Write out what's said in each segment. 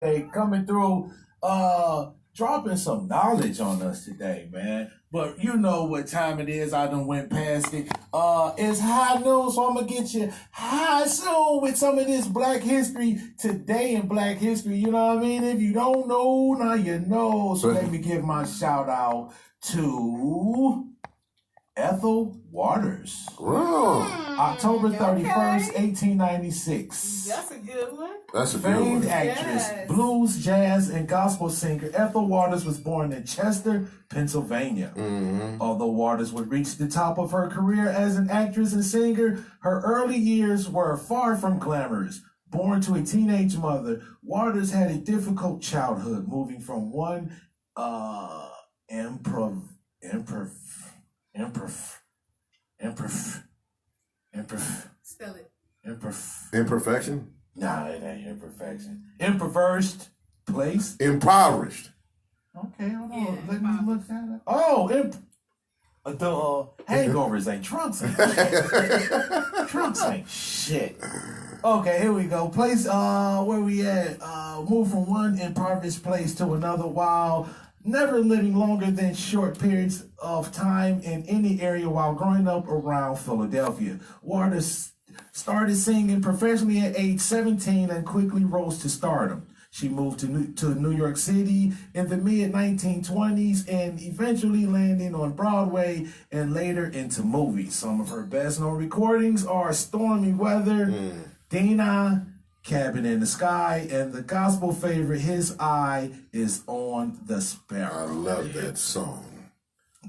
They coming through, dropping some knowledge on us today, man. But you know what time it is. I done went past it. It's high noon, so I'm gonna get you high soon with some of this Black History today in Black History. You know what I mean? If you don't know, now you know. So let me give my shout out to Ethel Waters. Wow. October 31st, 1896. That's a good one. That's a good Famed one. actress, Yes. blues, jazz, and gospel singer Ethel Waters was born in Chester, Pennsylvania. Although Waters would reach the top of her career as an actress and singer, her early years were far from glamorous. Born to a teenage mother, Waters had a difficult childhood, moving from one improv, improv, improv, improv, improv, Spell it. improv. Imperfection? Nah, it ain't imperfection. Impoverished place. Impoverished. Okay, hold on. Yeah, Let me look that up. Oh, the hangovers ain't trunks. Trunks ain't shit. Okay, here we go. Place where we at? Move from one impoverished place to another while never living longer than short periods of time in any area while growing up around Philadelphia. Waters started singing professionally at age 17 and quickly rose to stardom. She moved to New York City in the mid 1920s and eventually landing on Broadway and later into movies. Some of her best known recordings are Stormy Weather, Dina, Cabin in the Sky, and the gospel favorite His Eye is on the I Sparrow. love that song.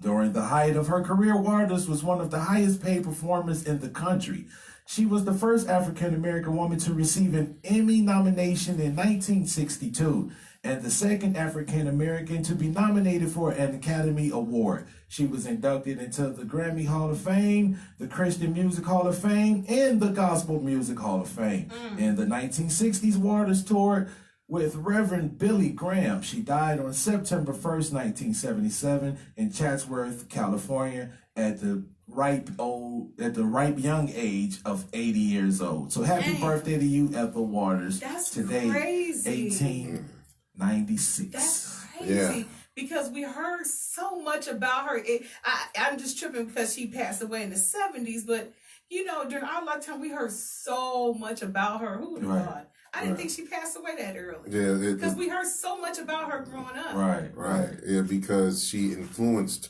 During the height of her career, Waters was one of the highest paid performers in the country. She was the first African American woman to receive an Emmy nomination in 1962 and the second African American to be nominated for an Academy Award. She was inducted into the Grammy Hall of Fame, the Christian Music Hall of Fame, and the Gospel Music Hall of Fame. In the 1960s, Waters toured with Reverend Billy Graham. She died on September 1st, 1977 in Chatsworth, California at the ripe young age of 80 years old. So happy Dang. birthday to you, Ethel Waters. That's Today, crazy. 1896. That's crazy. Yeah. Because we heard so much about her. I'm just tripping because she passed away in the 70s, but you know, during our lifetime, we heard so much about her. Who would have Right. thought? I didn't think she passed away that early. Yeah, Because we heard so much about her growing up. right. Yeah, because she influenced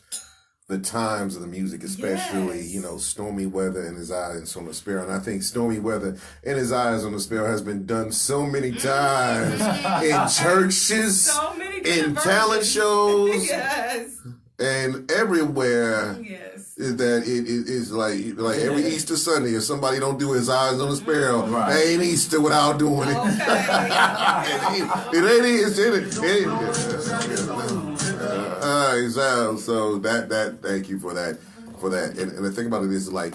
the times of the music, especially, Yes. Stormy Weather and His Eyes on the Sparrow. And I think Stormy Weather and His Eyes on the Sparrow has been done so many times in churches, So many in different talent versions. shows, Yes. and everywhere. Yes. Is that it is like every Easter Sunday, if somebody don't do His Eyes on the Sparrow, Right. they ain't Easter without doing it. Okay. It ain't. So that thank you for that and the thing about it is like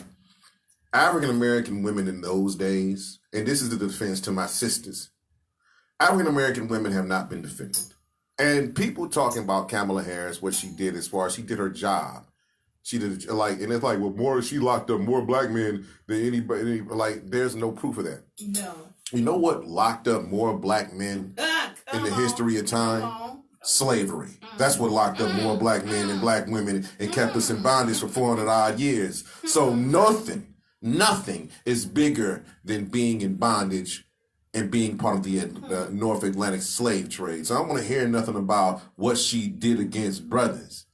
African American women in those days, and this is the defense to my sisters. African American women have not been defended, and people talking about Kamala Harris, what she did as far as she did her job. She did and it's like, well, she locked up more black men than anybody. Like, there's no proof of that. No. You know what locked up more black men in the history of time? Slavery. That's what locked up more black men and black women and kept us in bondage for 400 odd years. So nothing is bigger than being in bondage and being part of the North Atlantic slave trade. So I don't want to hear nothing about what she did against brothers.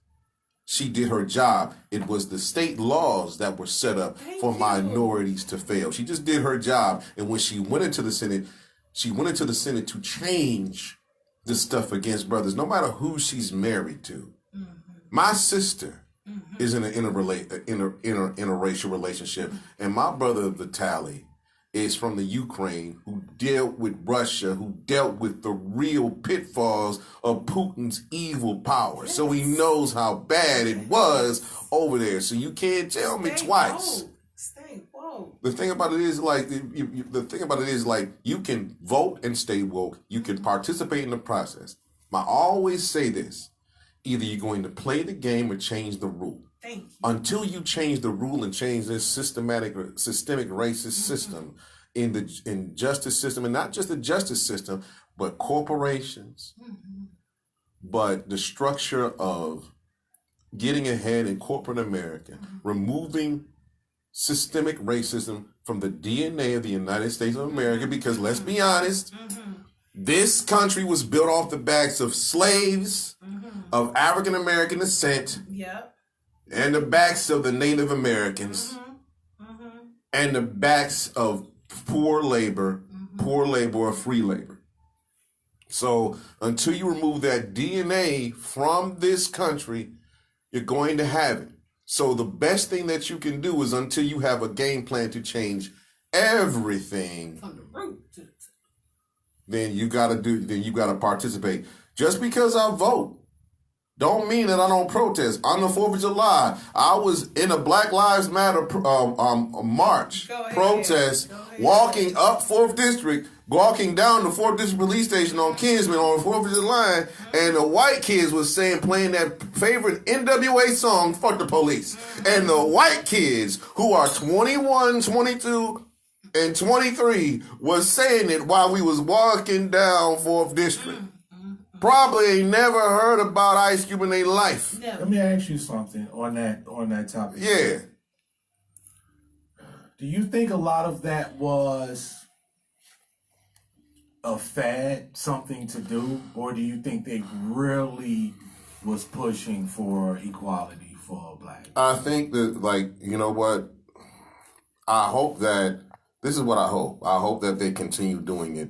She did her job. It was the state laws that were set up for minorities to fail. She just did her job. And when she went into the Senate, to change the stuff against brothers, no matter who she's married to. My sister is in an interracial relationship, and my brother Vitaly is from the Ukraine, who dealt with Russia, who dealt with the real pitfalls of Putin's evil power. So he knows how bad it was over there. So you can't tell me twice. Stay woke. The thing about it is you can vote and stay woke. You can participate in the process. I always say this: either you're going to play the game or change the rule. Thank you. Until you change the rule and change this systemic racist system in the justice system, and not just the justice system, but corporations, but the structure of getting ahead in corporate America, removing systemic racism from the DNA of the United States of America, because let's be honest, this country was built off the backs of slaves of African American descent, and the backs of the Native Americans, and the backs of poor labor or free labor. So until you remove that DNA from this country, you're going to have it. So the best thing that you can do is, until you have a game plan to change everything from the root to the top, then you gotta participate. Just because I vote don't mean that I don't protest. On the 4th of July, I was in a Black Lives Matter march, protest, walking up 4th District, walking down the 4th District Police Station on Kinsman on the 4th of July, and the white kids was playing that favorite NWA song, Fuck the Police. And the white kids, who are 21, 22, and 23, was saying it while we was walking down 4th District. Probably ain't never heard about Ice Cube in their life. No. Let me ask you something on that topic. Yeah. Do you think a lot of that was a fad, something to do, or do you think they really was pushing for equality for black? I think that, you know what? I hope that, this is what I hope. I hope that they continue doing it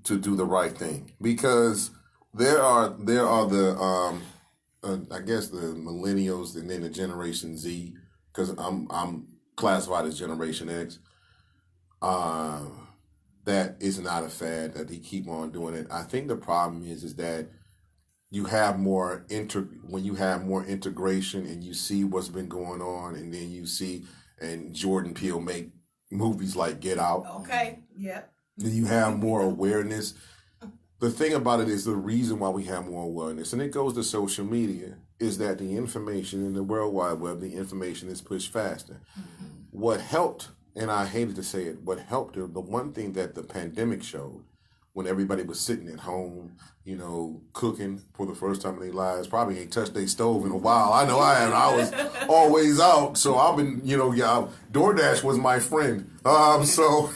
to do the right thing, because there are the I guess the millennials and then the Generation Z, because I'm classified as Generation X. That is not a fad, that they keep on doing it. I think the problem is that you have when you have more integration and you see what's been going on, and then you see, and Jordan Peele make movies like Get Out. Okay. Yep. Then you have more awareness. The thing about it is, the reason why we have more awareness, and it goes to social media, is that the information in the World Wide Web, the information is pushed faster. What helped, and I hated to say it, what helped, the one thing that the pandemic showed, when everybody was sitting at home, cooking for the first time in their lives, probably ain't touched their stove in a while. I know I haven't. I was always out, so I've been, DoorDash was my friend. So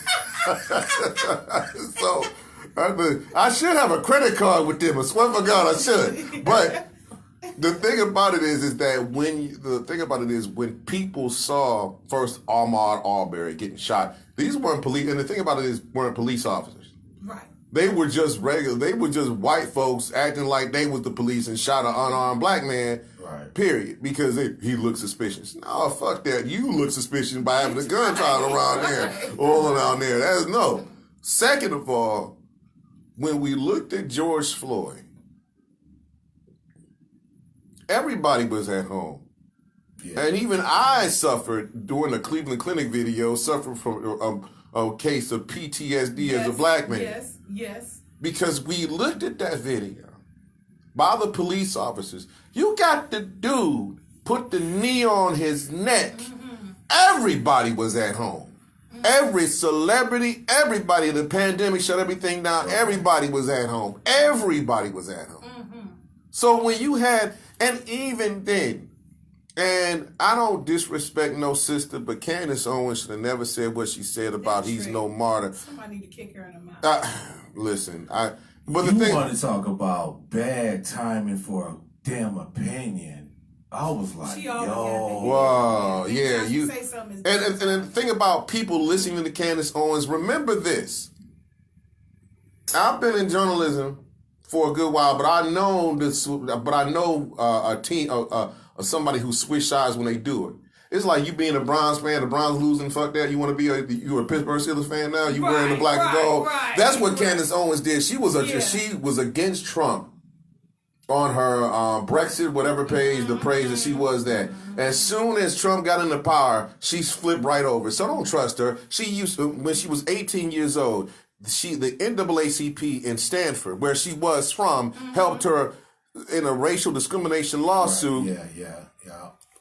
I should have a credit card with them. I swear for God I should. But the thing about it is that when people saw first Ahmaud Arbery getting shot, these weren't police, and the thing about it is, weren't police officers. Right. They were just they were just white folks acting like they was the police and shot an unarmed black man. Right. Period. Because he looked suspicious. No, fuck that. You look suspicious by having a gun child around there, all around there. That's no. Second of all, when we looked at George Floyd, everybody was at home. Yeah. And even I suffered during the Cleveland Clinic video, suffered from a case of PTSD as a black man. Yes. Because we looked at that video by the police officers. You got the dude put the knee on his neck. Everybody was at home. Every celebrity, everybody, the pandemic shut everything down. Everybody was at home. Everybody was at home. So when you had, and even then, and I don't disrespect no sister, but Candace Owens should have never said what she said about he's no martyr. Somebody need to kick her in the mouth. Listen, but the thing, want to talk about bad timing for a damn opinion. I was like, wow, yeah, you. And the thing about people listening to Candace Owens, remember this. I've been in journalism for a good while, but I know this. But I know somebody who switch sides when they do it. It's like you being a Browns fan, the Browns losing, fuck that. You want to you're a Pittsburgh Steelers fan now. You wearing the black and gold. Right. That's what Candace Owens did. She was she was against Trump. On her Brexit, whatever page, the praise that she was that. As soon as Trump got into power, she flipped right over. So don't trust her. She used to, when she was 18 years old, the NAACP in Stanford, where she was from, helped her in a racial discrimination lawsuit. Right. Yeah.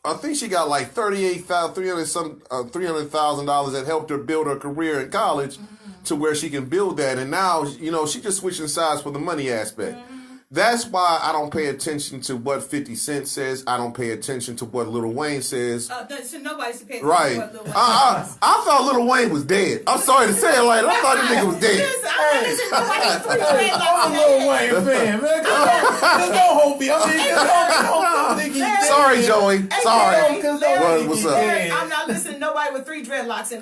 I think she got like $300,000 that helped her build her career in college. to where she can build that. And now, you know, she just switching sides for the money aspect. That's why I don't pay attention to what 50 Cent says. I don't pay attention to what Lil Wayne says. So nobody's paying attention Right. to what Lil Wayne says. I thought Lil Wayne was dead. I'm sorry to say it like that. I thought this nigga was dead. I'm a Lil Wayne fan, man. Just don't hold me. I mean, don't think he's dead. Sorry, Joey. Sorry. What's up? I'm not listening to nobody with 3 dreadlocks in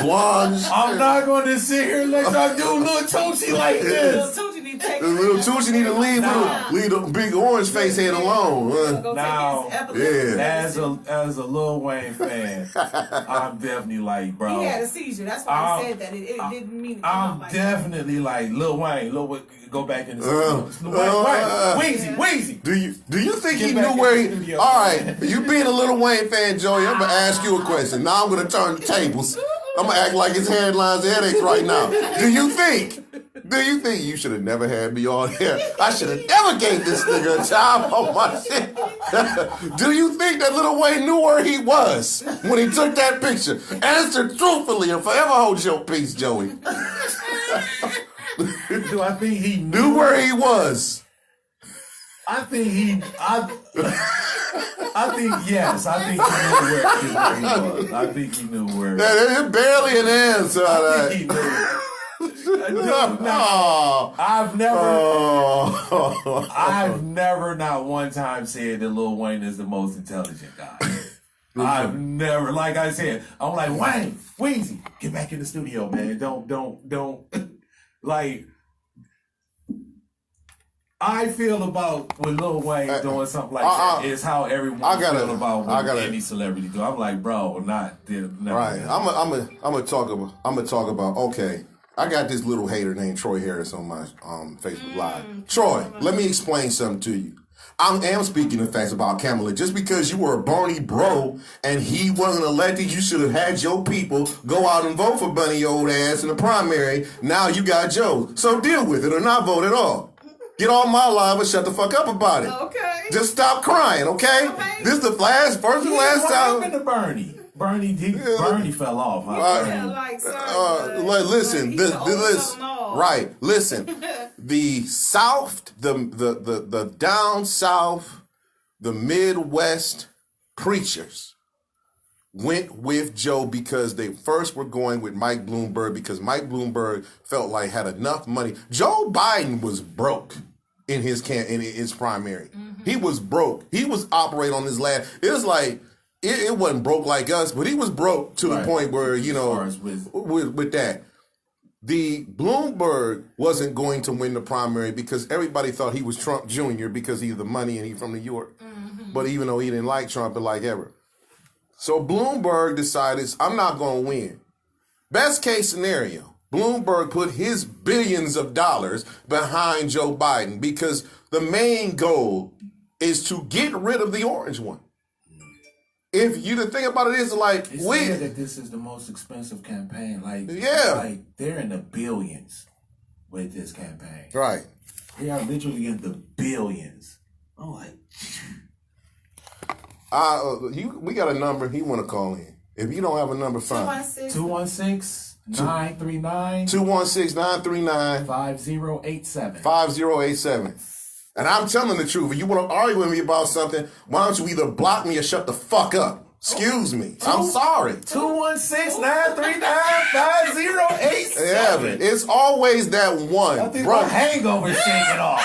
Blondes. I'm not going to sit here and let y'all do Lil Tootsie like this. Little Tucci need to take Little Tucci need to leave the big orange face head alone. Go Now, take his epilepsy. as a Lil Wayne fan, I'm definitely like, bro. He had a seizure. That's why I said that. It didn't mean to come out I'm like definitely like Lil Wayne. Go back in the studio. Wheezy. Do you think he Get back knew where in the he? studio, All man. right, you being a Lil Wayne fan, Joey, I'm gonna ask you a question. Now I'm gonna turn the tables. I'm gonna act like his headlines and headaches right now. Do you think you should have never had me on here? I should have never gave this nigga a job on my shit. Do you think that Lil Wayne knew where he was when he took that picture? Answer truthfully and forever hold your peace, Joey. Do I think he Knew where he was. I think yes. I think he knew where he was. I think he knew where. There's barely an answer. I think he knew. Oh. I've never not one time said that Lil Wayne is the most intelligent guy. I've never, like I said, I'm like, Wayne, Weezy, get back in the studio, man. Don't like. I feel about when Lil Wayne doing something like that is how everyone feel about when any celebrity do. I'm like, bro, not right. I'm gonna talk about. Okay, I got this little hater named Troy Harris on my Facebook Live. Troy, let me explain something to you. I am speaking the facts about Kamala. Just because you were a Bernie bro and he wasn't elected, you should have had your people go out and vote for Bunny old ass in the primary. Now you got Joe. So deal with it or not vote at all. Get on my live and shut the fuck up about it. Okay. Just stop crying, okay? This is the first and last What time. happened to Bernie? Bernie fell off. Huh? Listen, right? Listen, the South, the down South, the Midwest preachers went with Joe because they first were going with Mike Bloomberg because Mike Bloomberg felt like had enough money. Joe Biden was broke in his primary. He was broke. He was operating on his last. It was like it wasn't broke like us, but he was broke to the point where with that. The Bloomberg wasn't going to win the primary because everybody thought he was Trump Jr. because he's the money and he's from New York. But even though he didn't like Trump, but like ever. So Bloomberg decided, I'm not going to win. Best case scenario, Bloomberg put his billions of dollars behind Joe Biden because the main goal is to get rid of the orange one. If you the thing about it is like it's said that this is the most expensive campaign. Like they're in the billions with this campaign. Right. They are literally in the billions. I'm like, we got a number he want to call in. If you don't have a number, fine. 216-939 216-939 5087 5087. And I'm telling the truth. If you want to argue with me about something, why don't you either block me or shut the fuck up? Excuse me. I'm sorry. 216-939-5087. It's always that one. I think my hangover shaking off.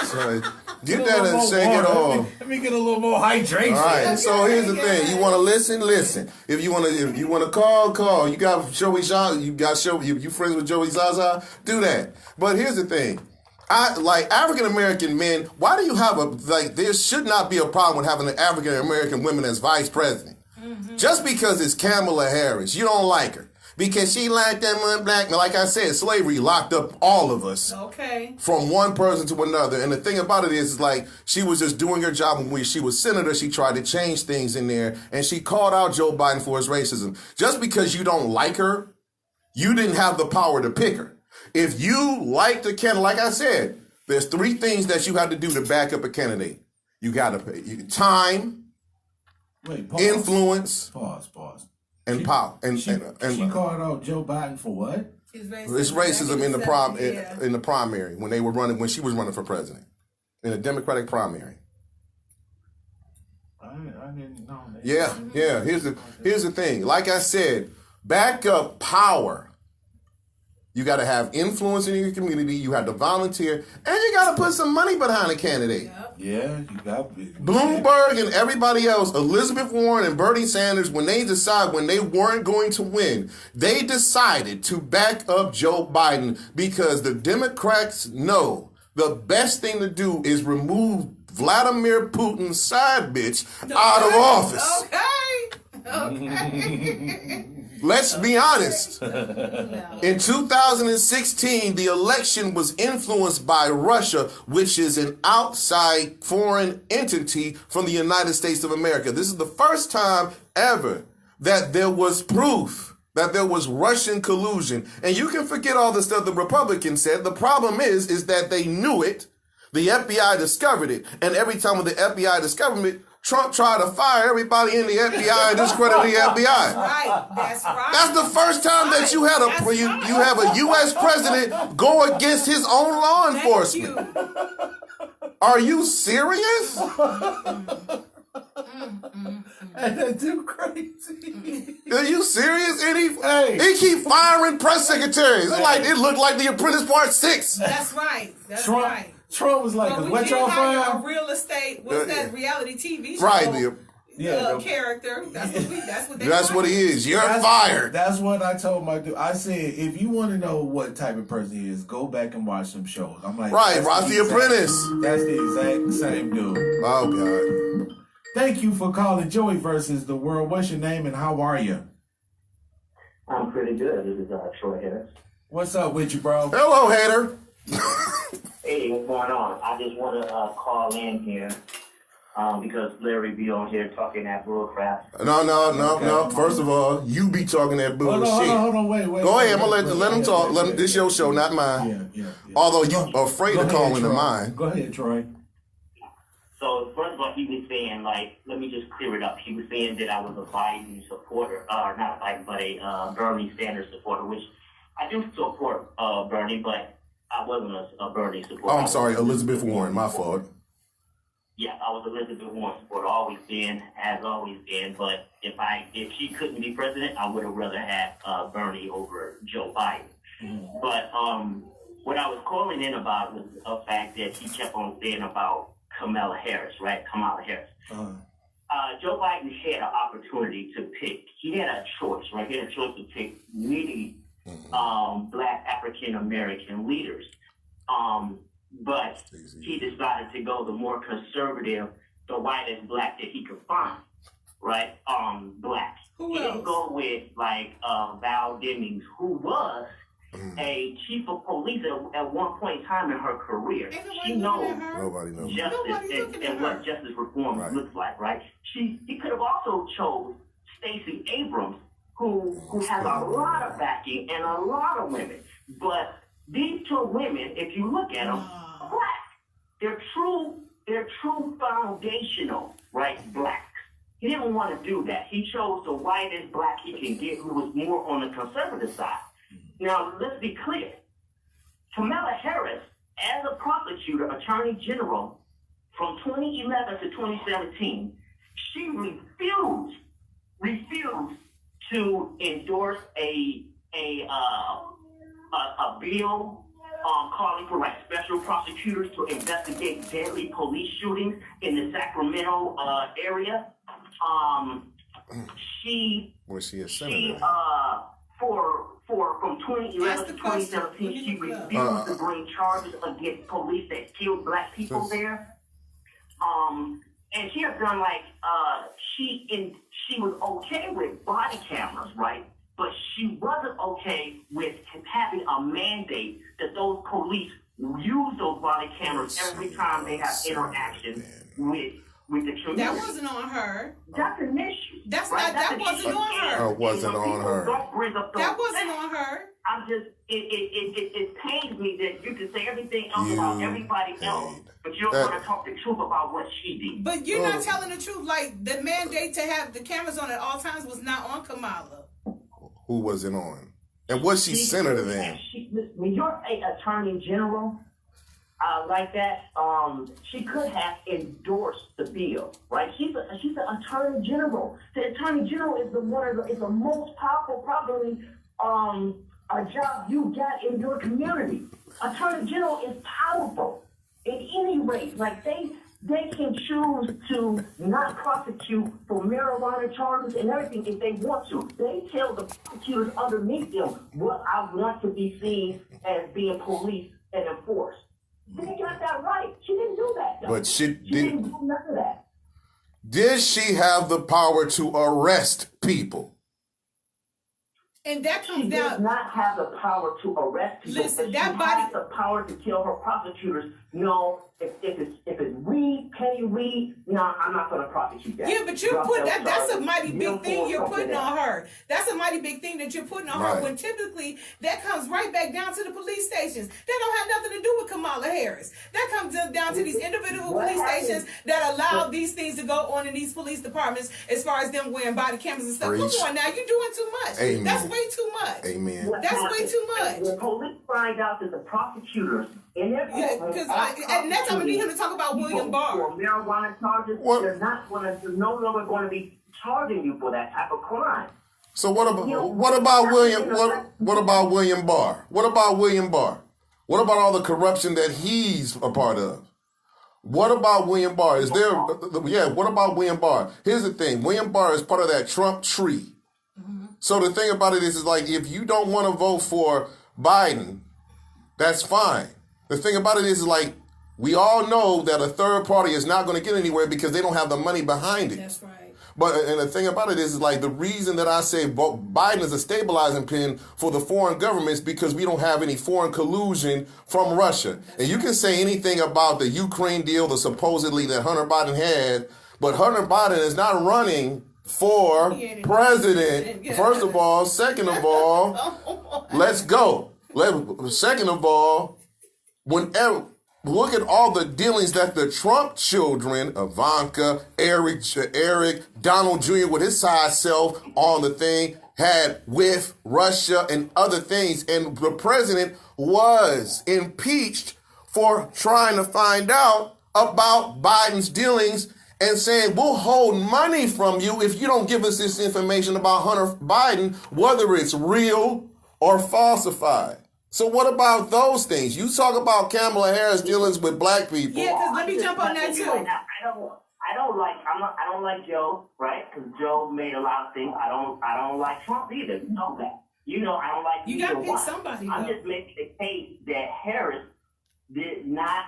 Sorry. Get that and shake it off. Let me get a little more hydration. All right. So here's the thing. You want to listen? If you want to call. You got Joey Zaza. You friends with Joey Zaza? Do that. But here's the thing. I like African American men. Why do you have there should not be a problem with having an African American women as vice president. Just because it's Kamala Harris, you don't like her. Because she liked that one black man. Like I said, slavery locked up all of us. Okay. From one person to another. And the thing about it is like she was just doing her job. When she was senator, she tried to change things in there. And she called out Joe Biden for his racism. Just because you don't like her, you didn't have the power to pick her. If you like the candidate, like I said, there's 3 things that you have to do to back up a candidate. You got to pay time, Wait, pause. influence, Pause. and power. She called out Joe Biden for what? It's racism in the primary when she was running for president in a Democratic primary. I didn't know that. Yeah. Here's the thing. Like I said, backup power. You got to have influence in your community. You have to volunteer, and you got to put some money behind a candidate. Yep. Yeah, you got Bloomberg and everybody else, Elizabeth Warren and Bernie Sanders, when they weren't going to win, they decided to back up Joe Biden because the Democrats know the best thing to do is remove Vladimir Putin's side bitch out of office. Okay. Let's be honest. No. In 2016, the election was influenced by Russia, which is an outside foreign entity from the United States of America. This is the first time ever that there was proof that there was Russian collusion. And you can forget all the stuff the Republicans said. The problem is that they knew it. The FBI discovered it. And every time when the FBI discovered it, Trump tried to fire everybody in the FBI and discredit the FBI. That's right. That's the first time that you had you have a U.S. president go against his own law enforcement. Are you serious? That's too crazy. Are you serious? And he keep firing press secretaries. It looked like The Apprentice Part 6. That's right. That's Trump, right. Trump was like, But what y'all find? a real estate, what's that reality TV show? Right. Character. That's what he is. You're fired. That's what I told my dude. I said, if you want to know what type of person he is, go back and watch some shows. I'm like, right, watch The Apprentice. That's the exact same dude. Oh, God. Thank you for calling Joey versus the World. What's your name and how are you? I'm pretty good. This is Troy Harris. What's up with you, bro? Hello, hater. Hey, what's going on? I just want to call in here because Larry be on here talking that bullcrap. No. First of all, you be talking that bullshit. Hold on, wait. Go ahead. I'm going to let him talk. This your show, not mine. Yeah. Although you afraid to call into mine. Go ahead, Troy. So, first of all, he was saying, let me just clear it up. He was saying that I was a Biden supporter, not Biden, but a Bernie Sanders supporter, which I do support Bernie, but I wasn't a Bernie supporter. Oh, I'm sorry, Elizabeth Warren, my fault. Yeah, I was Elizabeth Warren supporter, always been, has always been. But if she couldn't be president, I would have rather had Bernie over Joe Biden. Mm-hmm. But what I was calling in about was a fact that he kept on saying about Kamala Harris, right? Kamala Harris. Uh-huh. Joe Biden had an opportunity to pick. He had a choice, right? He had a choice to pick really Black African American leaders. But he decided to go the more conservative, the whitest black that he could find, right? Black. Who he else? didn't go with Val Demings, who was a chief of police at one point in time in her career. She knows Nobody knows. justice and what justice reform looks like, right? He could have also chose Stacey Abrams, who has a lot of backing and a lot of women. But these two women, if you look at them, are black. They're true foundational, right? Blacks. He didn't want to do that. He chose the whitest black he can get, who was more on the conservative side. Now, let's be clear. Kamala Harris, as a prosecutor, attorney general, from 2011 to 2017, she refused to endorse a bill calling for special prosecutors to investigate deadly police shootings in the Sacramento area. Was she a senator? From 2011 to 2017, she refused to bring charges against police that killed black people there. And she has done she was okay with body cameras, right? But she wasn't okay with having a mandate that those police use those body cameras every time they have interaction with with the community. That wasn't on her. That's an issue. That's right? not. That wasn't on her. It wasn't And when on people her. Don't bring up those That wasn't facts, on her. I'm just, it pains me that you can say everything else about everybody else, but you don't want to talk the truth about what she did. But you're not telling the truth. Like, the mandate to have the cameras on at all times was not on Kamala. Who was it on? And was she senator then? When you're an attorney general like that, she could have endorsed the bill, right? She's an attorney general. The attorney general is the most powerful, probably, a job you got in your community. Attorney general is powerful. At any rate, like they can choose to not prosecute for marijuana charges and everything if they want to. They tell the prosecutors underneath them what I want to be seen as being policed and enforced. They got that right. She didn't do that, though. But she didn't do none of that. Did she have the power to arrest people? And that She comes does down. not have the power to arrest people. Listen, but that she body- has the power to tell her prosecutors, no, if it's weed, Penny weed, no, I'm not going to prosecute that. Yeah, but you're Drop putting those that's a charges. mighty You big don't thing force you're something putting on else. her. That's a mighty big thing that you're putting on Right. her. When typically that comes right back down to the police stations. That don't have nothing to do with Kamala Harris. That comes down to these individual What police happened? stations that allow these things to go on in these police departments. As far as them wearing body cameras and stuff. Preach. Come on now, you're doing too much. Amen. That's way too much. Amen. What That's way happened? too much. When police find out that the prosecutors in their Yeah, courtroom 'cause are and next time I need him to talk about prosecuting William Barr. for marijuana charges, What? they're no longer going to be charging you for that type of crime. So what about William? What about William Barr? What about William Barr? What about all the corruption that he's a part of? What about William Barr? Is there? Yeah. What about William Barr? Here's the thing: William Barr is part of that Trump tree. So the thing about it is like if you don't want to vote for Biden, that's fine. The thing about it is like we all know that a third party is not going to get anywhere because they don't have the money behind it. That's right. But and the thing about it is like the reason that I say Biden is a stabilizing pin for the foreign governments because we don't have any foreign collusion from Russia. And you can say anything about the Ukraine deal that supposedly that Hunter Biden had, but Hunter Biden is not running for president. First of all, second of all, let's go. Second of all, whenever. Look at all the dealings that the Trump children, Ivanka, Eric, Donald Jr. with his side self on the thing, had with Russia and other things. And the president was impeached for trying to find out about Biden's dealings and saying, we'll hold money from you if you don't give us this information about Hunter Biden, whether it's real or falsified. So what about those things? You talk about Kamala Harris dealings with black people. Yeah, because let me jump on that too. I don't like Joe, right? Because Joe made a lot of things. I don't like Trump either. You know that. You know I don't like. You gotta pick somebody. I'm though. just making the case that Harris did not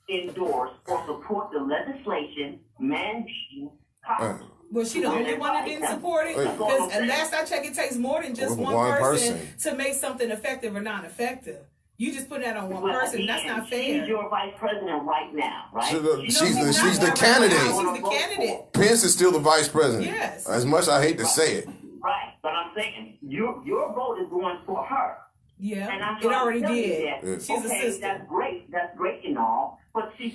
endorse or support the legislation mandating college. Was she the only one that didn't support it? Because last I checked, it takes more than just one person to make something effective or not effective. You just put that on one person. That's not fair. She's your vice president right now, right? She's the candidate. She's the candidate. Pence is still the vice president. Yes. As much I hate to say it. Right, but I'm saying your vote is going for her. Yeah, and I'm it already tell you did. that, She's a sister. That's great and all, but she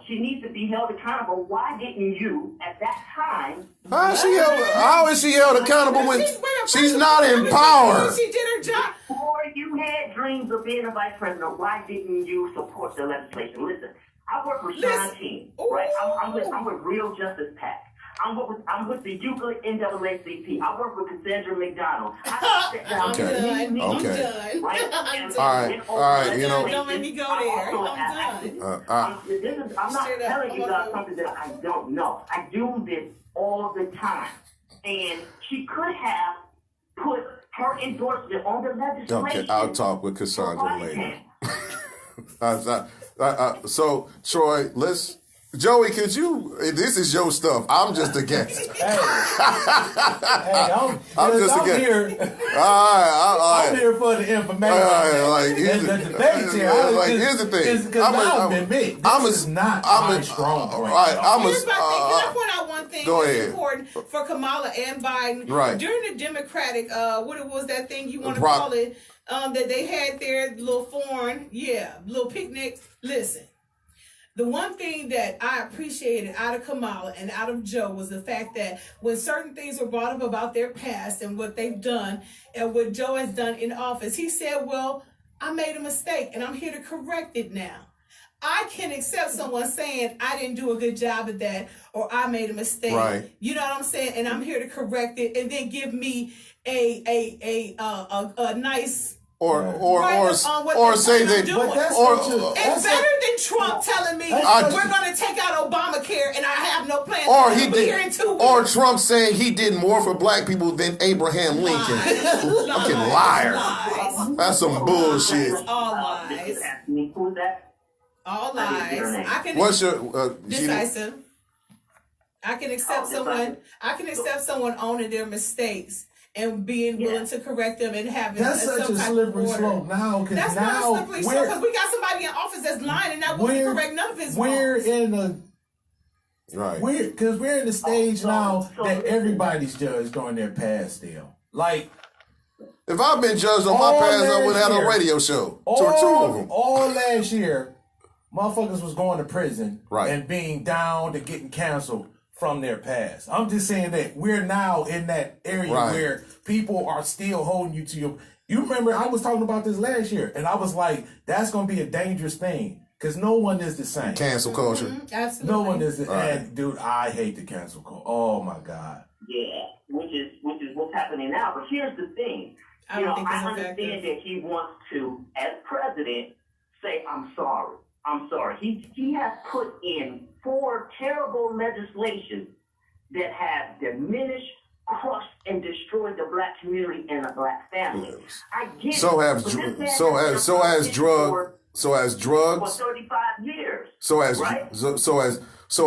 needs to be held accountable. Why didn't you at that time? How is she held accountable when she's not in power? She did her job. Before you had dreams of being a vice president, why didn't you support the legislation? Listen, I work with Sean King, right? I'm with Real Justice PAC. I'm with the Euclid NAACP. I work with Cassandra McDonald. I sit down I'm done. right? All right. You know, don't make me go there. I'm done. I'm not telling you guys something that I don't know. I do this all the time, and she could have put her endorsement on the legislation. Okay, I'll talk with Cassandra later. So, Troy, let's Joey, could you? This is your stuff. I'm just a guest. Hey, I'm just a guest. here. I'm here for the information. Here's the thing. Because I'll admit, this is not my strong point. Here's my thing. Can I point out one thing Go that's ahead. important for Kamala and Biden? Right. During the Democratic, what it was that thing you want to call it, that they had their little little picnic. Listen. The one thing that I appreciated out of Kamala and out of Joe was the fact that when certain things were brought up about their past and what they've done and what Joe has done in office, he said, well, I made a mistake and I'm here to correct it now. I can accept someone saying I didn't do a good job at that or I made a mistake. Right. You know what I'm saying? And I'm here to correct it and then give me a nice Or say that, it's better than Trump telling me we're going to take out Obamacare and I have no plan. Or he did, or Trump saying he did more for black people than Abraham Lincoln. Fucking liar. Lies. That's some bullshit. All lies. Who's that? All lies. What's your decisive? I can accept someone. I can accept someone owning their mistakes and being willing to correct them and having that's such a slippery slope now. That's not a slippery slope because we got somebody in office that's lying and not willing to correct none of his wrongs. Because we're in the stage now that everybody's judged on their past still. Like, if I've been judged on my past, I would have had a radio show. Two of them. All last year, motherfuckers was going to prison right. and being down to getting canceled from their past. I'm just saying that we're now in that area where people are still holding you to your... You remember, I was talking about this last year, and I was like, that's going to be a dangerous thing, because no one is the same. Cancel culture. Mm-hmm. Absolutely. No one is the same. Dude, I hate the cancel culture. Oh, my God. Yeah, which is what's happening now. But here's the thing. I understand that he wants to, as president, say, I'm sorry. I'm sorry. He has put in 4 terrible legislation that have diminished, crushed, and destroyed the black community and the black family. I get so it. So has drugs. For 35 years. So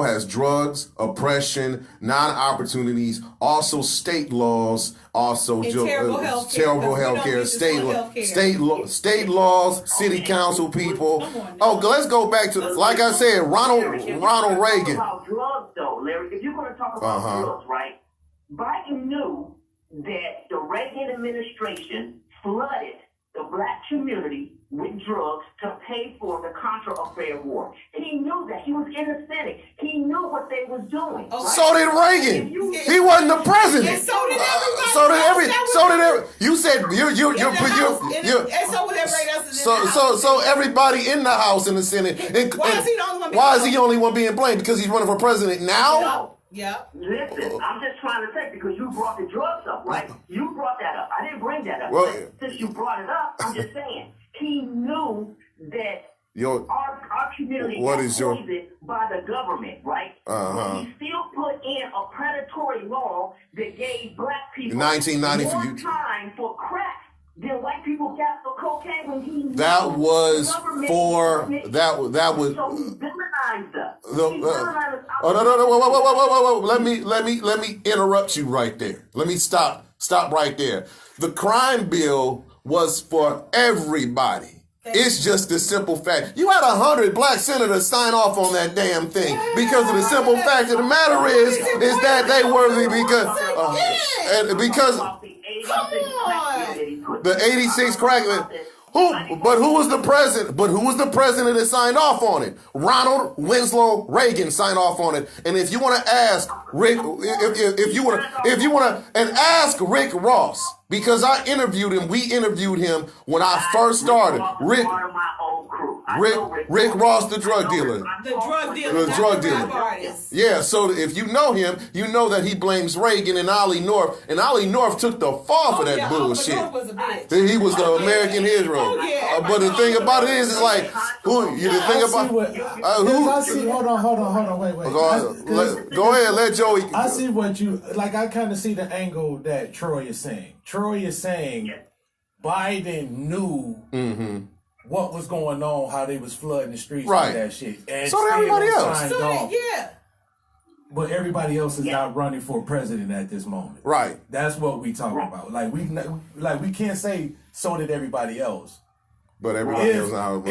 has drugs, oppression, non-opportunities, also state laws, also terrible healthcare, state laws, city council people. Let's go back to, like I said, Ronald Reagan. About drugs, though, Larry, if you're going to talk about drugs, right? Biden knew that the Reagan administration flooded the black community with drugs to pay for the Contra affair war. He knew that. He was innocent. He knew what they was doing. Right? So did Reagan. He wasn't the president. And so did everybody. So did every. You said and so was everybody else. So everybody in the House and the Senate. Why is he the only one? Why is he the only one being blamed? Because he's running for president now. No. Yeah. Listen, I'm just trying to say, because you brought the drugs up, right? You brought that up. I didn't bring that up. Well, since you brought it up, I'm just saying. He knew that our community was poisoned by the government, right? He still put in a predatory law that gave black people more time for crack than white people got for cocaine when he knew that was for that was. So he villainized us. No. Let me interrupt you right there. Let me stop right there. The crime bill was for everybody. It's just the simple fact. You had 100 black senators sign off on that damn thing because of the simple fact of the matter is that they were because the 86 crack. Who was the president? But who was the president that signed off on it? Ronald Winslow Reagan signed off on it. And if you want to ask Rick, if you want to, and ask Rick Ross, because I interviewed him. We interviewed him when I first started. Rick Ross, the drug dealer. The drug dealer. Yeah, so if you know him, you know that he blames Reagan and Ollie North. And Ollie North took the fall for that bullshit. He was the American hero. But the thing about it is like, hold on, wait. Go ahead, let Joey. I see what you, like, I kind of see the angle that Troy is saying. Troy is saying Biden knew what was going on, how they was flooding the streets Right. with that shit. And So did everybody still else. signed So off. yeah. But everybody else is not running for president at this moment. Right. That's what we talking about. Like we can't say so did everybody else. But everybody else now.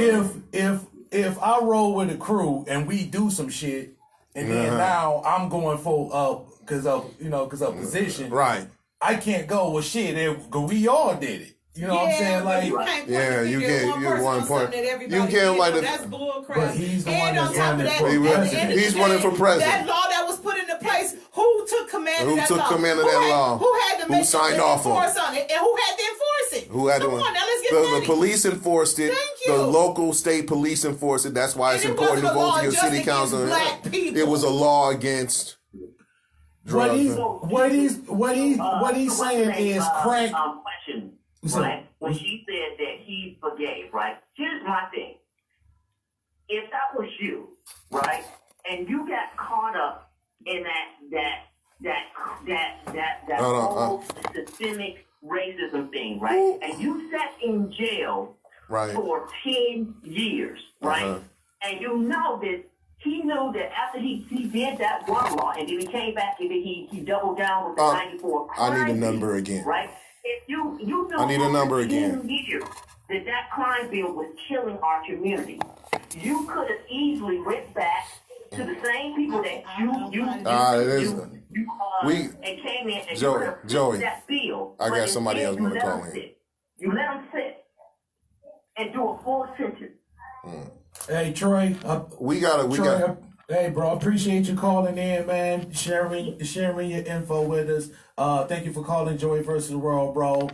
If I roll with a crew and we do some shit, and then now I'm going for because of position. Right. I can't go with shit. We all did it. You know what I'm saying? Like, you get one point. You can't like that's bull crap. But he's the one that's on top of running that, for at the end president. of He's the running day, for president. That law that was put into place, who took command Who of that took law? command of that law? Who had to Who make signed the off on it? enforce on it? And who had to enforce it? Who had Come to? on, now let's get the ready. police enforced it. Thank you. The local state police enforced it. That's why it's And it important to wasn't a vote law for your just city against council. black people. It was a law against what he's So saying is crack. Question, right? When she said that he forgave, right? Here's my thing. If that was you, right, and you got caught up in that whole systemic racism thing, right, and you sat in jail right. for 10 years, right, and you know that he knew that after he did that one law and then he came back and then he doubled down with the 94 crime I need a number bill, again. right? If you know I need a number for 10 again. years that crime bill was killing our community, you could have easily went back to the same people that and came in and Joey, you could have Joey, that bill. I but got somebody instead else you gonna let call them in. sit. You let them sit and do a full sentence. Hey Troy, We got. Hey, bro, appreciate you calling in, man. Sharing your info with us. Thank you for calling Joey versus the World, bro.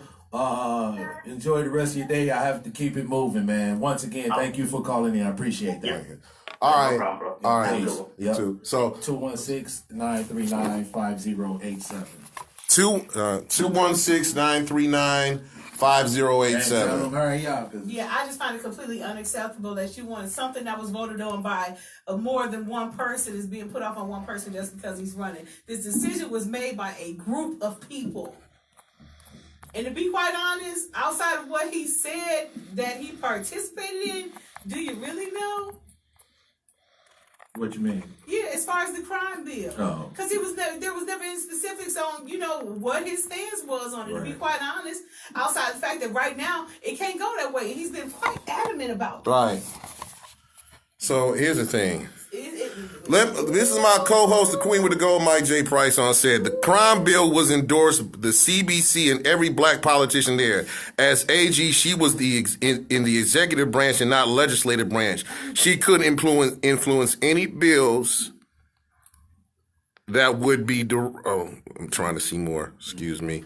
Enjoy the rest of your day. I have to keep it moving, man. Once again, thank you for calling in. I appreciate that. All right. All right. Peace. Yep. So 216-939-5087. 216-939-5087. Hurry up. Yeah, I just find it completely unacceptable that you wanted something that was voted on by more than one person is being put off on one person just because he's running. This decision was made by a group of people. And to be quite honest, outside of what he said that he participated in, do you really know? What you mean? Yeah, as far as the crime bill. Oh. Because there was never any specifics on, what his stance was on it. To be quite honest, outside the fact that right now, it can't go that way. He's been quite adamant about it. Right. So here's the thing. This is my co-host, the Queen with the Gold, Mike J. Price, on said the crime bill was endorsed the CBC and every black politician there. As AG, she was in the executive branch and not legislative branch. She couldn't influence any bills that would be. I'm trying to see more. Excuse me.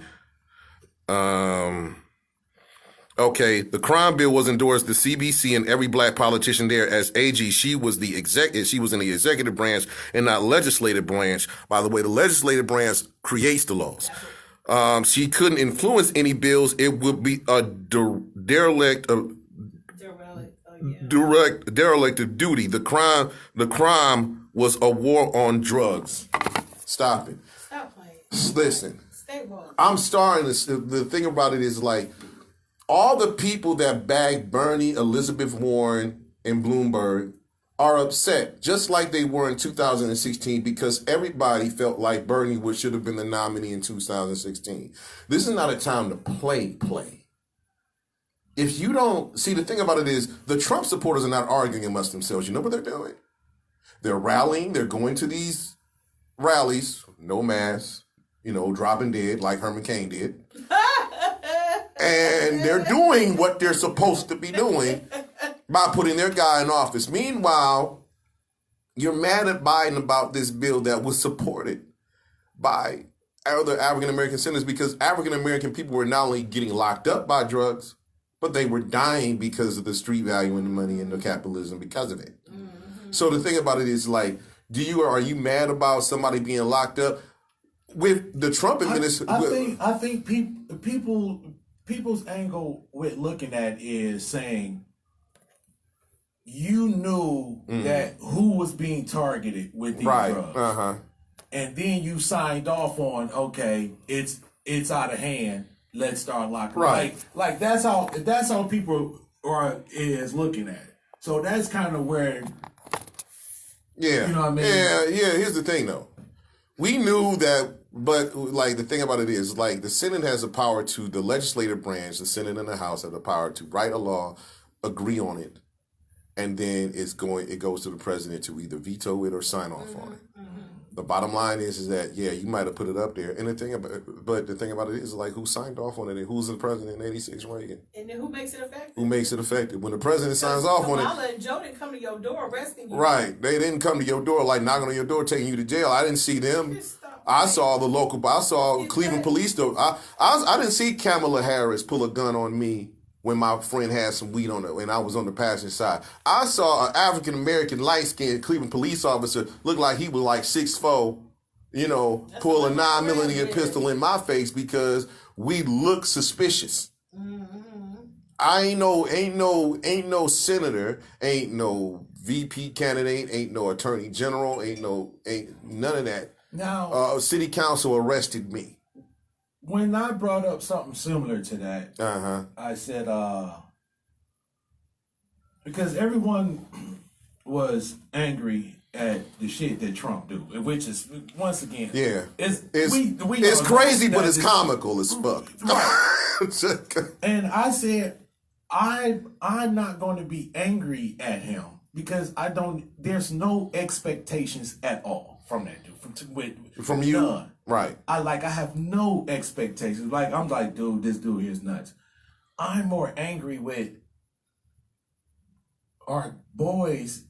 Okay, the crime bill was endorsed the CBC and every black politician there. As AG, she was in the executive branch and not legislative branch. By the way, the legislative branch creates the laws. She couldn't influence any bills. It would be a derelict of duty. The crime was a war on drugs. Stop it. Stop playing. Listen, Stay woke. I'm starting to. The thing about it is like, all the people that bagged Bernie, Elizabeth Warren, and Bloomberg are upset, just like they were in 2016, because everybody felt like Bernie should have been the nominee in 2016. This is not a time to play. If you don't see, the thing about it is the Trump supporters are not arguing amongst themselves. You know what they're doing? They're rallying. They're going to these rallies, no mask, dropping dead like Herman Cain did. And they're doing what they're supposed to be doing by putting their guy in office. Meanwhile, you're mad at Biden about this bill that was supported by other African-American senators, because African-American people were not only getting locked up by drugs, but they were dying because of the street value and the money and the capitalism because of it. Mm-hmm. So the thing about it is, like, are you mad about somebody being locked up? With the Trump administration, I think people's angle with looking at is saying you knew that who was being targeted with these drugs, and then you signed off on, okay, it's out of hand. Let's start locking. Like that's how people or is looking at it. So that's kind of where. Yeah. You know what I mean? Yeah. Here's the thing, though. We knew that, but like the thing about it is, like the Senate has the power to, the legislative branch, the Senate and the House have the power to write a law, agree on it, and then it goes to the president to either veto it or sign off on it. The bottom line is that you might have put it up there, and the thing about it is like who signed off on it and who's the president in '86? Reagan. And then who makes it effective? Who makes it effective? When the president signs off on it. Kamala and Joe didn't come to your door arresting you. Right, they didn't come to your door like knocking on your door, taking you to jail. I didn't see them. I saw Cleveland police. I didn't see Kamala Harris pull a gun on me when my friend had some weed on it and I was on the passenger side. I saw an African American light-skinned Cleveland police officer look like he was like 6'4", pull a 9mm pistol in my face because we look suspicious. I ain't no senator, ain't no VP candidate, ain't no attorney general, ain't none of that. Now, city council arrested me. When I brought up something similar to that, I said, because everyone was angry at the shit that Trump do, which is, once again, it's crazy, but it's comical as fuck. Right. And I said, I'm not going to be angry at him because there's no expectations at all from that dude. From you? None. Right. I have no expectations. Like, I'm like, dude, this dude here is nuts. I'm more angry with our boys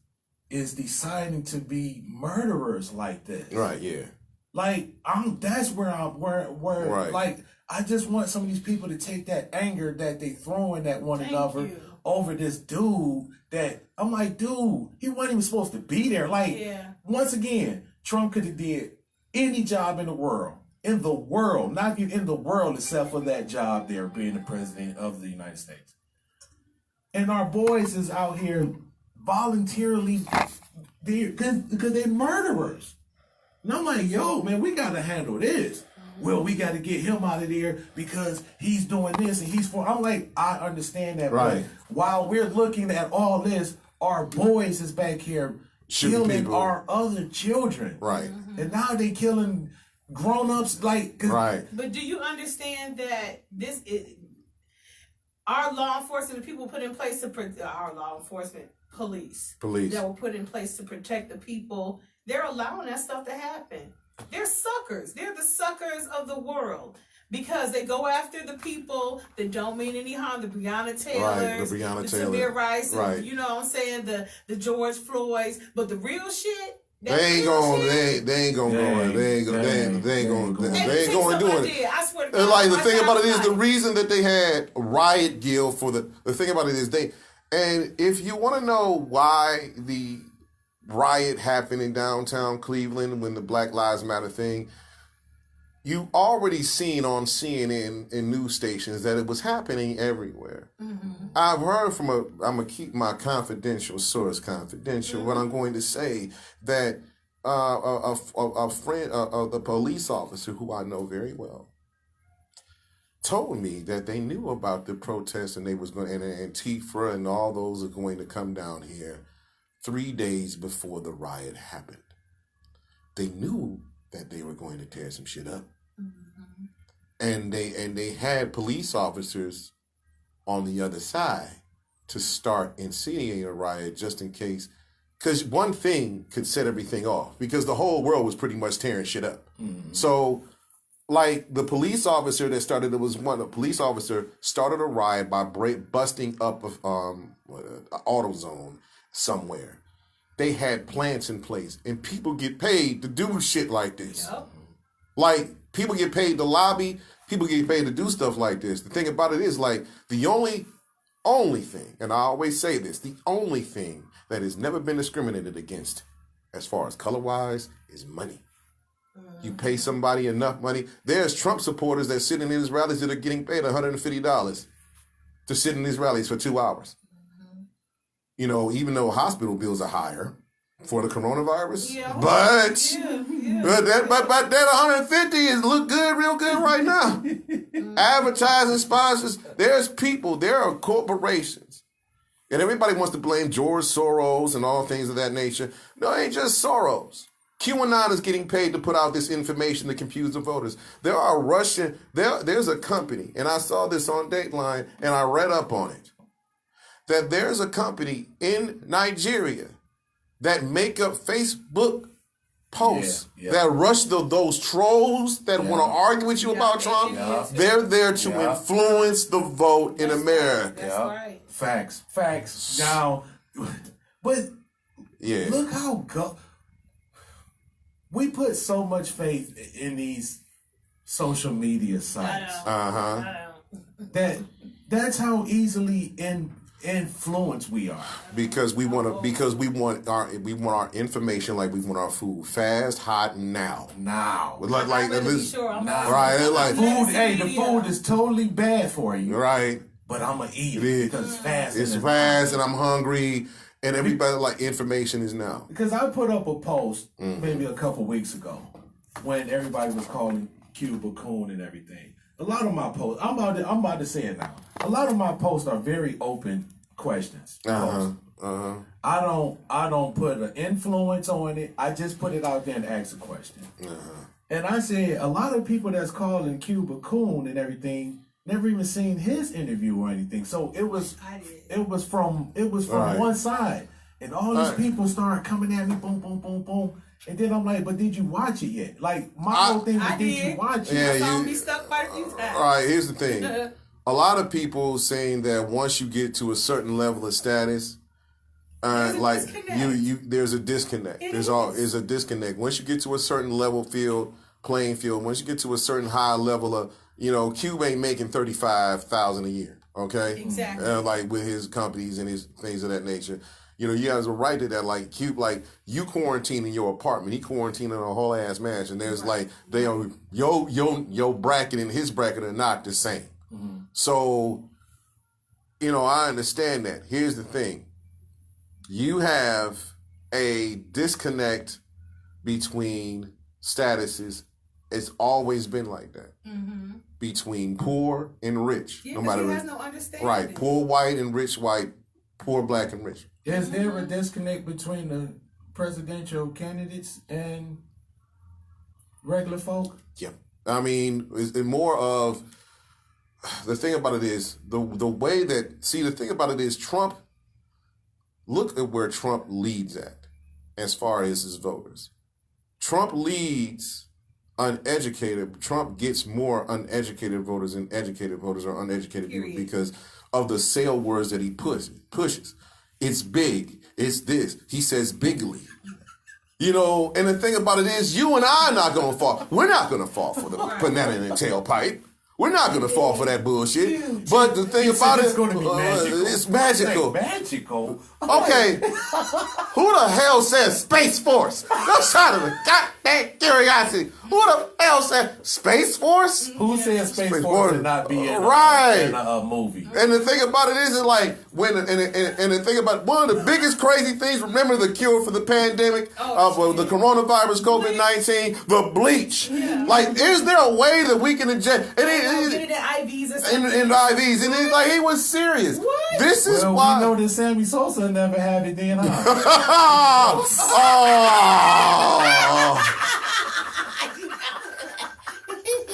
is deciding to be murderers like this. Right, yeah. Like, that's where right. Like, I just want some of these people to take that anger that they throwing at one another over this dude that, I'm like, dude, he wasn't even supposed to be there. Like, once again, Trump could have did any job in the world, not even in the world, except for that job there, being the president of the United States. And our boys is out here voluntarily because they're murderers. And I'm like, yo, man, we got to handle this. Well, we got to get him out of there because he's doing this and I'm like, I understand that. Right. But while we're looking at all this, our boys is back here killing our other children. Right. And now they killing grown-ups like... Right. But do you understand that this is... Our law enforcement, the people put in place our law enforcement, police that were put in place to protect the people, they're allowing that stuff to happen. They're suckers. They're the suckers of the world because they go after the people that don't mean any harm. The Breonna Taylors, the Tamir Rice, and, you know what I'm saying, the George Floyds. But the real shit, they ain't going to do it. I swear to God, like the thing about it is the reason that they had Riot Guild the thing about it is and if you want to know why the riot happened in downtown Cleveland when the Black Lives Matter thing, you already seen on CNN and news stations that it was happening everywhere. I've heard from I'm going to keep my confidential source confidential, but I'm going to say that a friend, the police officer who I know very well, told me that they knew about the protests and they was going and Antifa and all those are going to come down here 3 days before the riot happened. They knew that they were going to tear some shit up. And they had police officers on the other side to start initiating a riot just in case. Because one thing could set everything off because the whole world was pretty much tearing shit up. So, like the police officer that started, a police officer started a riot by busting up an AutoZone somewhere. They had plants in place and people get paid to do shit like this. Yep. Like people get paid to lobby, people get paid to do stuff like this. The thing about it is like the only thing, and I always say this, the only thing that has never been discriminated against as far as color-wise is money. You pay somebody enough money. There's Trump supporters that sit in these rallies that are getting paid $150 to sit in these rallies for 2 hours. You know, even though hospital bills are higher for the coronavirus, but that 150 is look good, real good right now. Advertising sponsors, there are corporations And everybody wants to blame George Soros and all things of that nature. No, it ain't just Soros. QAnon is getting paid to put out this information to confuse the voters. There's a company, and I saw this on Dateline, and I read up on it, that there's a company in Nigeria that make up Facebook posts that rush those trolls that want to argue with you about Trump. They're there to influence the vote in America. That's right. Facts. Now, but look how we put so much faith in these social media sites. That's how easily influenced we are. Because we want our information like we want our food fast, hot, and now. Like food. Hey, the food is totally bad for you. Right. But I'm gonna eat it because it's fast. It's fast, and I'm hungry. And everybody like information is now. Because I put up a post maybe a couple weeks ago when everybody was calling Cuba coon and everything. A lot of my posts, I'm about to say it now. A lot of my posts are very open questions. I don't put an influence on it. I just put it out there and ask a question. And I said a lot of people that's calling Cuba coon and everything never even seen his interview or anything. So it was from one side. And all these people started coming at me, boom, boom, boom, boom. And then I'm like, but did you watch it yet? Like, my whole thing was, did you watch it? Yeah, I saw me stuck by a few times. All right, here's the thing. A lot of people saying that once you get to a certain level of status, there's a disconnect. There's a disconnect. Once you get to a certain playing field, once you get to a certain high level of, Cube ain't making $35,000 a year, okay? Exactly. Like with his companies and his things of that nature. You guys are right to that. Like Cube, like you quarantine in your apartment, he quarantined in a whole ass mansion. There's like they are your bracket and his bracket are not the same. So, I understand that. Here's the thing: you have a disconnect between statuses. It's always been like that. Between poor and rich. Yeah, no matter he has no understanding. Right. Poor white and rich white, poor black and rich. Is there a disconnect between the presidential candidates and regular folk? Yeah. I mean, it's more of the thing about it is the way that the thing about it is Trump, look at where Trump leads at as far as his voters. Trump leads uneducated. Trump gets more uneducated voters than educated voters or uneducated people because of the sale words that he pushes. It's big. It's this. He says bigly. And the thing about it is you and I are not going to fall. We're not going to fall for the banana in the tailpipe. We're not going to fall for that bullshit. But the thing about it, it's going to be magical. It's magical. Magical? Okay. Who the hell says Space Force? That's out of the goddamn curiosity. Who the hell said Space Force? Who says Space Force would not be in a movie? And the thing about it is like when and the thing about one of the biggest crazy things. Remember the cure for the pandemic of the coronavirus, COVID-19, the bleach. Yeah. Like, is there a way that we can inject? Get it in IVs or something. In IVs, and it's like he was serious. What? This is why we know that Sammy Sosa never had it then.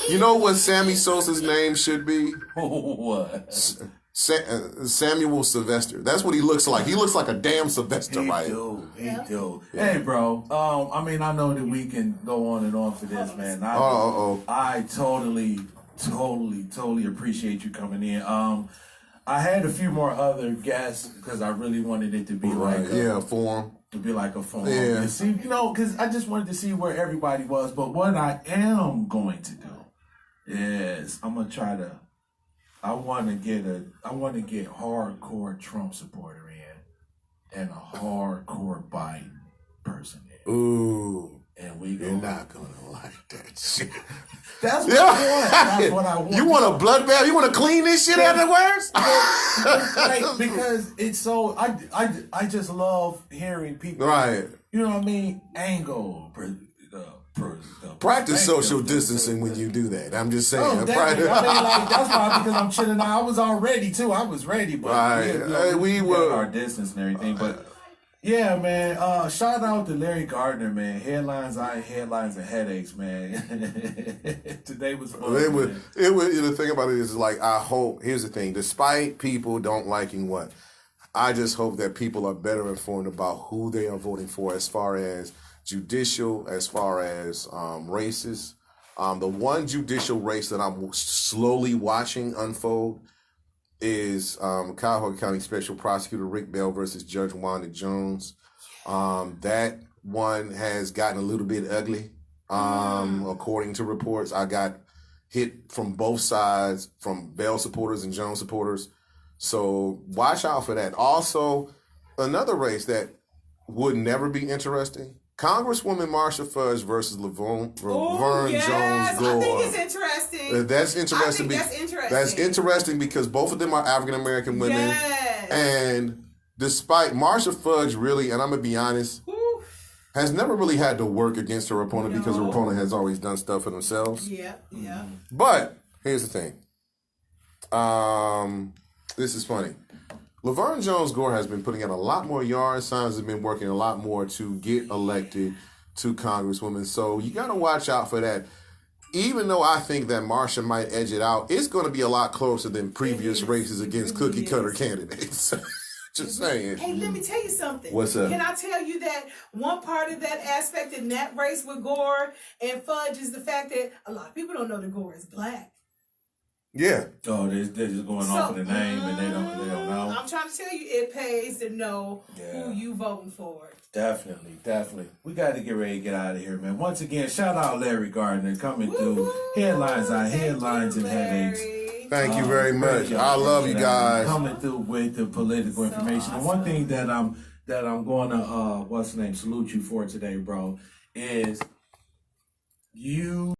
You know what Sammy Sosa's name should be? What? Samuel Sylvester. That's what he looks like. He looks like a damn Sylvester, right? He do. Yeah. Hey, bro. I know that we can go on and on for this, man. I totally appreciate you coming in. I had a few more other guests because I really wanted it to be a forum. To be like a forum. Yeah. And see, because I just wanted to see where everybody was. But what I am going to do is I want to get hardcore Trump supporter in and a hardcore Biden person in. Ooh. And you're not gonna like that shit. That's what I want. That's what I want. You want a bloodbath? You want to clean this shit afterwards? Because it's so. I just love hearing people. Right. You know what I mean? Angle, Practice social distancing when you do that. I'm just saying. Oh, definitely. I mean, like, that's why, because I'm chilling out. I was all ready, too. I was ready, but we were our distance and everything. But, yeah, man, shout out to Larry Gardner, man. Headlines, and headaches, man. Today was fun. The thing about it is, like, I hope, here's the thing, despite people don't liking what, I just hope that people are better informed about who they are voting for as far as judicial, as far as races. The one judicial race that I'm slowly watching unfold is Cuyahoga County Special Prosecutor Rick Bell versus Judge Wanda Jones. That one has gotten a little bit ugly, according to reports. I got hit from both sides, from Bell supporters and Jones supporters. So watch out for that. Also, another race that would never be interesting, Congresswoman Marsha Fudge versus Laverne Jones Gore. I think it's interesting. That's interesting. That's interesting because both of them are African American women. Yes. And despite Marsha Fudge really, and I'm going to be honest, has never really had to work against her opponent because her opponent has always done stuff for themselves. Yeah. But here's the thing. This is funny. Laverne Jones Gore has been putting out a lot more yard signs, has been working a lot more to get elected to Congresswoman. So you got to watch out for that. Even though I think that Marsha might edge it out, it's going to be a lot closer than previous races against cookie cutter candidates. Just saying. Hey, let me tell you something. What's up? Can I tell you that one part of that aspect in that race with Gore and Fudge is the fact that a lot of people don't know that Gore is black. Yeah. Oh, they're just going off of the name and they don't know. I'm trying to tell you, it pays to know who you voting for. Definitely. We got to get ready to get out of here, man. Once again, shout out Larry Gardner coming through. Headlines and headaches. Thank you very much. I love you guys. Coming through with the political information. Awesome. And one thing that I'm going to salute you for today, bro, is you